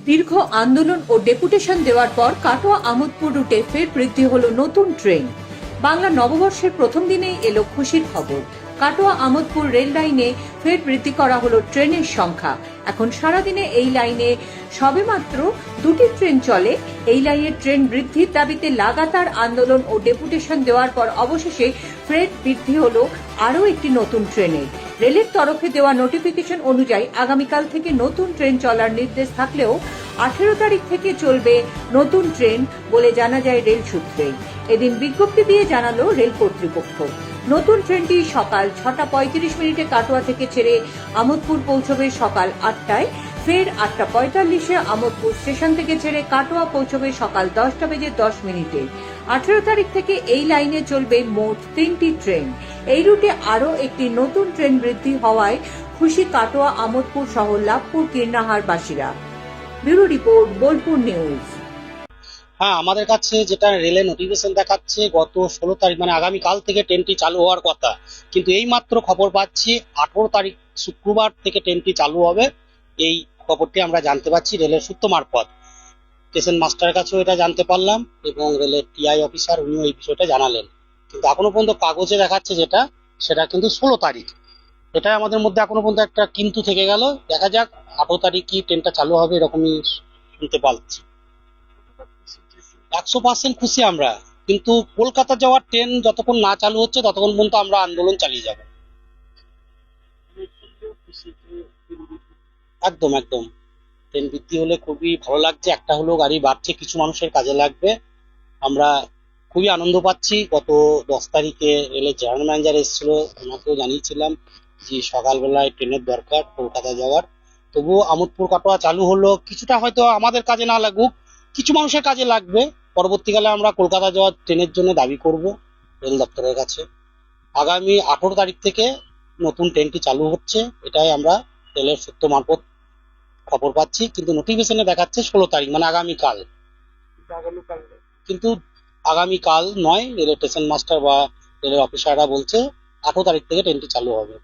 দীর্ঘ আন্দোলন ও ডেপুটেশন দেওয়ার পর কাটোয়া আমোদপুর রুটে ফের বৃদ্ধি হলো নতুন ট্রেন। বাংলা নববর্ষের প্রথম দিনেই এলো খুশির খবর। কাটোয়া আমোদপুর রেল লাইনে ফের বৃদ্ধি করা হলো ট্রেনের সংখ্যা। এখন সারাদিনে এই লাইনে সবেমাত্র 2টি ট্রেন চলে। এই লাইনের ট্রেন বৃদ্ধির দাবিতে লাগাতার আন্দোলন ও ডেপুটেশন দেওয়ার পর অবশেষে ফের বৃদ্ধি হলো আরও একটি নতুন ট্রেনের। রেলের তরফে দেওয়া নোটিফিকেশন অনুযায়ী আগামীকাল থেকে নতুন ট্রেন চলার নির্দেশ থাকলেও 18 তারিখ থেকে চলবে নতুন ট্রেন বলে জানা যায় রেল সূত্রে। এদিন বিজ্ঞপ্তি দিয়ে জানালো রেল কর্তৃপক্ষ। নতুন ট্রেনটি সকাল 6:35 কাটোয়া থেকে ছেড়ে আমোদপুর পৌঁছবে সকাল 8টায়। ফের 8:45 আমোদপুর স্টেশন থেকে ছেড়ে কাটোয়া পৌঁছবে সকাল 10:10। 18 তারিখ থেকে এই লাইনে চলবে মোট 3টি ট্রেন। এই রুটে আরও একটি নতুন ট্রেন বৃদ্ধি হওয়ায় খুশি কাটোয়া আমোদপুর সহ লাভপুর কীর্ণাহার বাসীরা। Bureau report, Bolpur news. হ্যাঁ, আমাদের কাছে যেটা রেলে নোটিফিকেশন দেখাচ্ছে গত 16 তারিখ মানে আগামীকাল থেকে ট্রেনটি চালু হওয়ার কথা, কিন্তু এই মাত্র খবর পাচ্ছি 18 তারিখ শুক্রবার থেকে ট্রেনটি চালু হবে। এই খবরটি আমরা জানতে পারছি রেলের সূত্র মারফত। স্টেশন মাস্টারের কাছেও এটা জানতে পারলাম এবং রেলের টিআই অফিসার উনিও এই বিষয়টা জানালেন। কিন্তু এখনো পর্যন্ত কাগজে দেখাচ্ছে যেটা, সেটা কিন্তু 16 তারিখ। এটাই আমাদের মধ্যে এখনো পর্যন্ত একটা কিন্তু থেকে গেল। দেখা যাক 18 তারিখই ট্রেনটা চালু হবে, এরকমই শুনতে পাচ্ছি। 100% খুশি আমরা, কিন্তু কলকাতা যাওয়ার ট্রেন যতক্ষণ না চালু হচ্ছে ততক্ষণ পর্যন্ত আমরা আন্দোলন চালিয়ে যাব। একদম একদম, ট্রেন বৃদ্ধি হলে খুবই ভালো লাগছে। একটা হলেও গাড়ি বাড়ছে, কিছু মানুষের কাজে লাগবে। আমরা খুবই আনন্দ পাচ্ছি। গত 10 তারিখে রেলের জেনারেল ম্যানেজার এসেছিল, ওনাকেও জানিয়েছিলাম যে সকালবেলায় ট্রেনের দরকার কলকাতা যাওয়ার। তবুও আমোদপুর কাটোয়া চালু হলো, কিছুটা হয়তো আমাদের কাজে না লাগুক, কিছু মানুষের কাজে লাগবে। পরবর্তীকালে আমরা কলকাতা যাওয়ার ট্রেনের জন্য দাবি করব রেল দপ্তরের কাছে। আগামী 18 তারিখ থেকে নতুন ট্রেনটি চালু হচ্ছে, এটাই আমরা রেলের সূত্র মারফত খবর পাচ্ছি। কিন্তু নোটিফিকেশনে দেখাচ্ছে 16 তারিখ মানে আগামীকাল, কিন্তু আগামীকাল নয়। রেলের স্টেশন মাস্টার বা রেলের অফিসাররা বলছে 18 তারিখ থেকে ট্রেনটি চালু হবে।